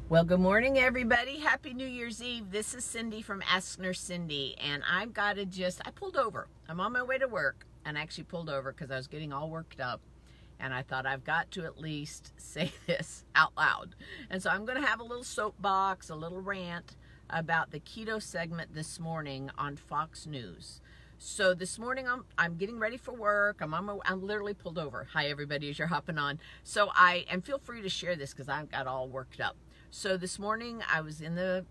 Well, good morning, everybody. Happy New Year's Eve. This is Cindy from Ask Nurse Cindy, and I pulled over. I'm on my way to work, and I actually pulled over because I was getting all worked up, and I thought I've got to at least say this out loud. And so I'm going to have a little soapbox, a little rant about the keto segment this morning on Fox News. So this morning I'm getting ready for work. I'm literally pulled over. Hi, everybody, as you're hopping on. So and feel free to share this because I got all worked up. So this morning I was in the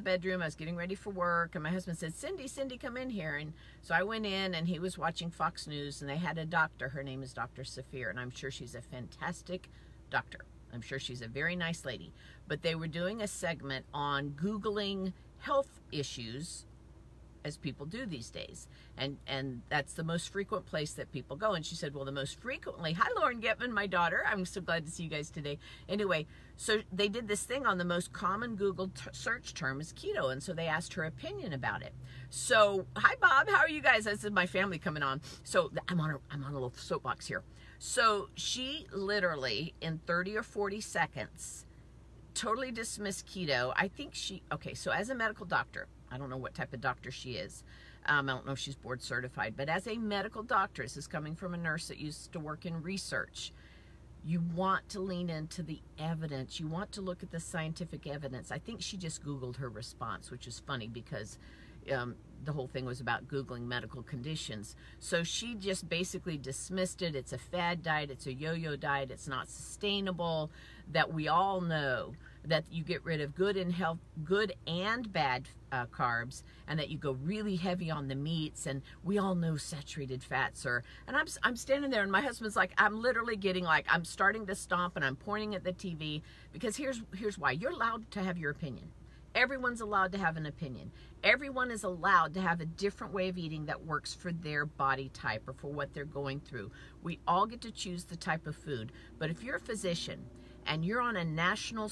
bedroom. I was getting ready for work, and my husband said, Cindy, come in here. And so I went in, and he was watching Fox News, and they had a doctor. Her name is Dr. Safir, and I'm sure she's a fantastic doctor. I'm sure she's a very nice lady. But they were doing a segment on Googling health issues, as people do these days, and that's the most frequent place that people go. And she said, well, the most frequently, hi Lauren Getman, my daughter, I'm so glad to see you guys today. Anyway, so they did this thing on the most common Google search term is keto, and so they asked her opinion about it. So hi Bob, how are you guys? This is my family coming on. So I'm on a little soapbox here. So she literally in 30 or 40 seconds totally dismissed keto. I think so as a medical doctor, I don't know what type of doctor she is. I don't know if she's board certified, but as a medical doctor, this is coming from a nurse that used to work in research. You want to lean into the evidence. You want to look at the scientific evidence. I think she just Googled her response, which is funny because the whole thing was about Googling medical conditions. So she just basically dismissed it. It's a fad diet. It's a yo-yo diet. It's not sustainable. That we all know that you get rid of good and bad carbs, and that you go really heavy on the meats, and we all know saturated fats are. And I'm standing there, and my husband's like, I'm literally getting like, I'm starting to stomp, and I'm pointing at the TV, because here's why. You're allowed to have your opinion. Everyone's allowed to have an opinion. Everyone is allowed to have a different way of eating that works for their body type or for what they're going through. We all get to choose the type of food. But if you're a physician and you're on a national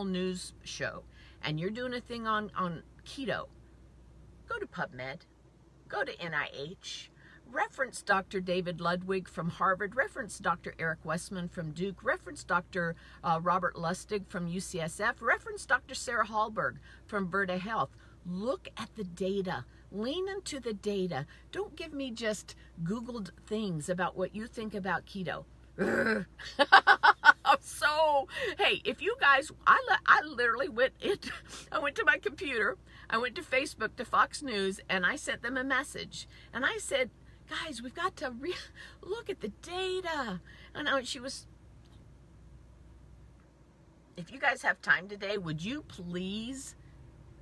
news show, and you're doing a thing on keto, go to PubMed, go to NIH, reference Dr. David Ludwig from Harvard, reference Dr. Eric Westman from Duke, reference Dr. Robert Lustig from UCSF, reference Dr. Sarah Hallberg from Virta Health. Look at the data. Lean into the data. Don't give me just Googled things about what you think about keto. So, hey, if you guys, I literally I went to my computer, I went to Facebook, to Fox News, and I sent them a message. And I said, guys, we've got to look at the data. And if you guys have time today, would you please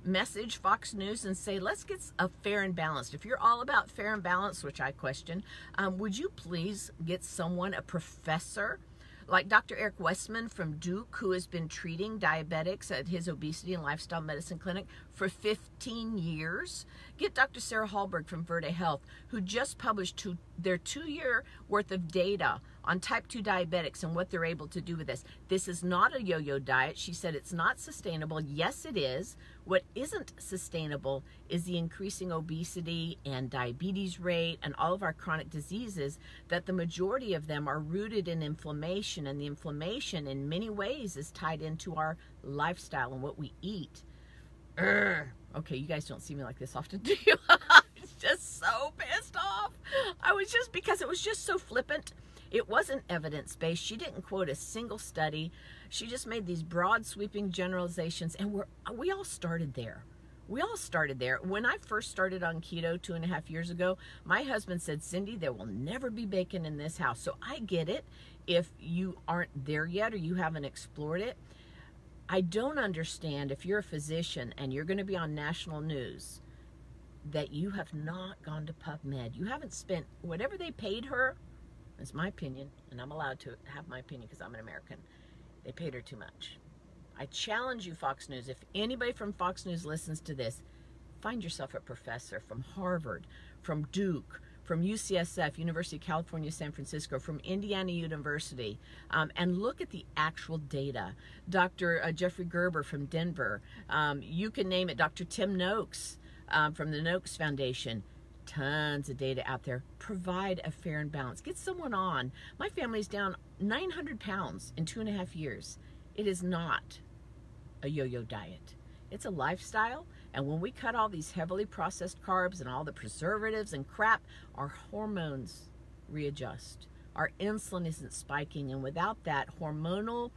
message Fox News and say, let's get a fair and balanced. If you're all about fair and balanced, which I question, would you please get someone, a professor, like Dr. Eric Westman from Duke, who has been treating diabetics at his obesity and lifestyle medicine clinic for 15 years. Get Dr. Sarah Hallberg from Virta Health, who just published their 2-year worth of data on type 2 diabetics and what they're able to do with this. This is not a yo-yo diet. She said it's not sustainable. Yes, it is. What isn't sustainable is the increasing obesity and diabetes rate and all of our chronic diseases, that the majority of them are rooted in inflammation, and the inflammation in many ways is tied into our lifestyle and what we eat. Okay, you guys don't see me like this often, do you? I was just so pissed off. Because it was just so flippant. It wasn't evidence-based. She didn't quote a single study. She just made these broad sweeping generalizations, and we all started there. We all started there. When I first started on keto 2.5 years ago, my husband said, Cindy, there will never be bacon in this house. So I get it if you aren't there yet or you haven't explored it. I don't understand if you're a physician and you're going to be on national news that you have not gone to PubMed. You haven't spent whatever they paid her. It's my opinion, and I'm allowed to have my opinion because I'm an American. They paid her too much. I challenge you, Fox News, if anybody from Fox News listens to this, find yourself a professor from Harvard, from Duke, from UCSF, University of California, San Francisco, from Indiana University, and look at the actual data. Dr. Jeffrey Gerber from Denver, you can name it, Dr. Tim Noakes from the Noakes Foundation. Tons of data out there. Provide a fair and balanced. Get someone on. My family's down 900 pounds in 2.5 years. It is not a yo-yo diet. It's a lifestyle, and when we cut all these heavily processed carbs and all the preservatives and crap, our hormones readjust. Our insulin isn't spiking, and without that hormonal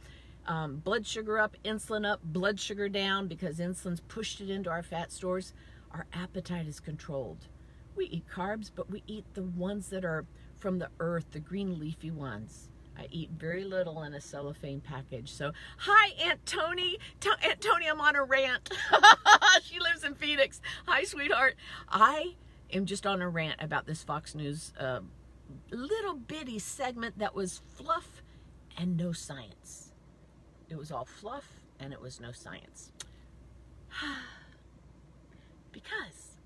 blood sugar up, insulin up, blood sugar down, because insulin's pushed it into our fat stores, our appetite is controlled. We eat carbs, but we eat the ones that are from the earth, the green leafy ones. I eat very little in a cellophane package. So, hi, Aunt Tony. Aunt Tony, I'm on a rant. She lives in Phoenix. Hi, sweetheart. I am just on a rant about this Fox News little bitty segment that was fluff and no science. It was all fluff and it was no science. Because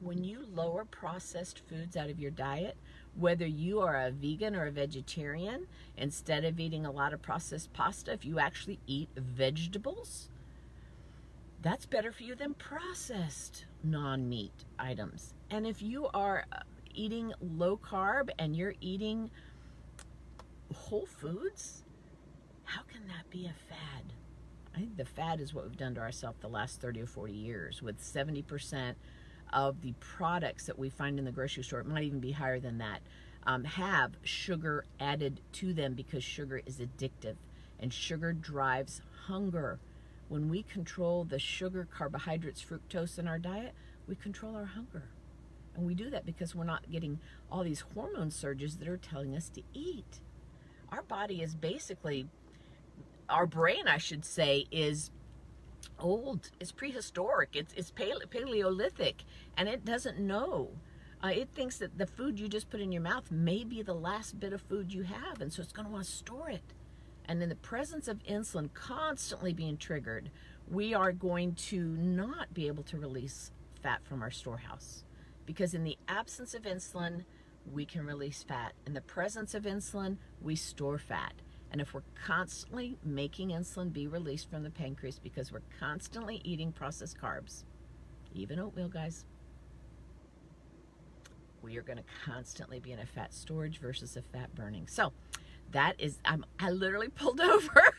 when you lower processed foods out of your diet, whether you are a vegan or a vegetarian, instead of eating a lot of processed pasta, if you actually eat vegetables, that's better for you than processed non-meat items. And if you are eating low carb and you're eating whole foods, how can that be a fad? I think the fad is what we've done to ourselves the last 30 or 40 years, with 70% of the products that we find in the grocery store, it might even be higher than that, have sugar added to them, because sugar is addictive and sugar drives hunger. When we control the sugar, carbohydrates, fructose in our diet, we control our hunger. And we do that because we're not getting all these hormone surges that are telling us to eat. Our body is basically, our brain, I should say, is old. It's prehistoric. It's Paleolithic, and it doesn't know. It thinks that the food you just put in your mouth may be the last bit of food you have, and so it's going to want to store it. And in the presence of insulin constantly being triggered, we are going to not be able to release fat from our storehouse. Because in the absence of insulin, we can release fat. In the presence of insulin, we store fat. And if we're constantly making insulin be released from the pancreas because we're constantly eating processed carbs, even oatmeal, guys, we are going to constantly be in a fat storage versus a fat burning. So that is, I literally pulled over.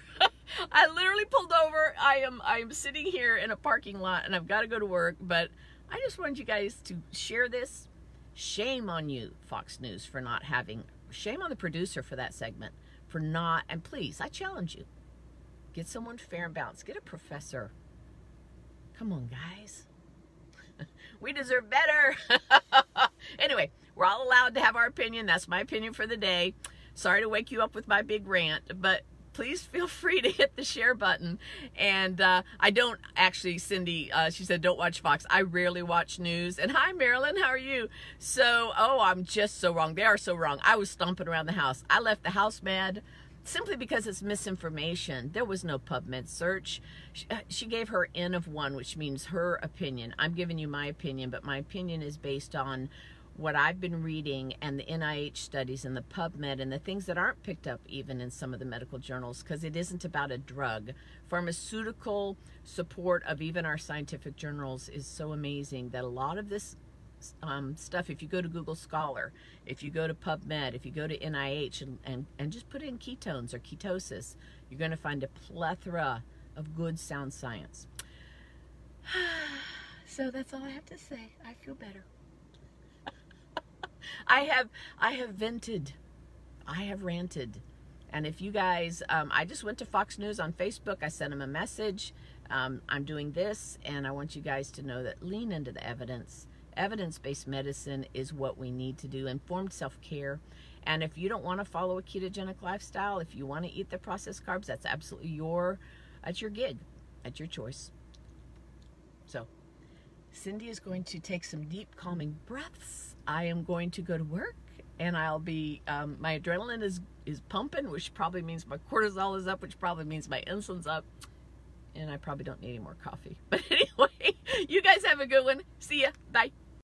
I literally pulled over. I am sitting here in a parking lot and I've got to go to work, but I just wanted you guys to share this. Shame on you, Fox News, for not having, shame on the producer for that segment, for not, and please, I challenge you, get someone fair and balanced. Get a professor. Come on, guys. We deserve better. Anyway, we're all allowed to have our opinion. That's my opinion for the day. Sorry to wake you up with my big rant, but please feel free to hit the share button. And I don't actually, Cindy, she said, don't watch Fox. I rarely watch news. And hi, Marilyn, how are you? So, oh, I'm just so wrong. They are so wrong. I was stomping around the house. I left the house mad simply because it's misinformation. There was no PubMed search. She gave her N of 1, which means her opinion. I'm giving you my opinion, but my opinion is based on what I've been reading and the NIH studies and the PubMed and the things that aren't picked up even in some of the medical journals, because it isn't about a drug. Pharmaceutical support of even our scientific journals is so amazing that a lot of this stuff, if you go to Google Scholar, if you go to PubMed, if you go to NIH and just put in ketones or ketosis, you're going to find a plethora of good sound science. So that's all I have to say. I feel better. I have vented. I have ranted. And if you guys, I just went to Fox News on Facebook. I sent them a message. I'm doing this, and I want you guys to know that lean into the evidence. Evidence-based medicine is what we need to do. Informed self-care. And if you don't want to follow a ketogenic lifestyle, if you want to eat the processed carbs, that's absolutely that's your gig. That's your choice. So, Cindy is going to take some deep, calming breaths. I am going to go to work, and I'll be, my adrenaline is pumping, which probably means my cortisol is up, which probably means my insulin's up, and I probably don't need any more coffee. But anyway, you guys have a good one. See ya. Bye.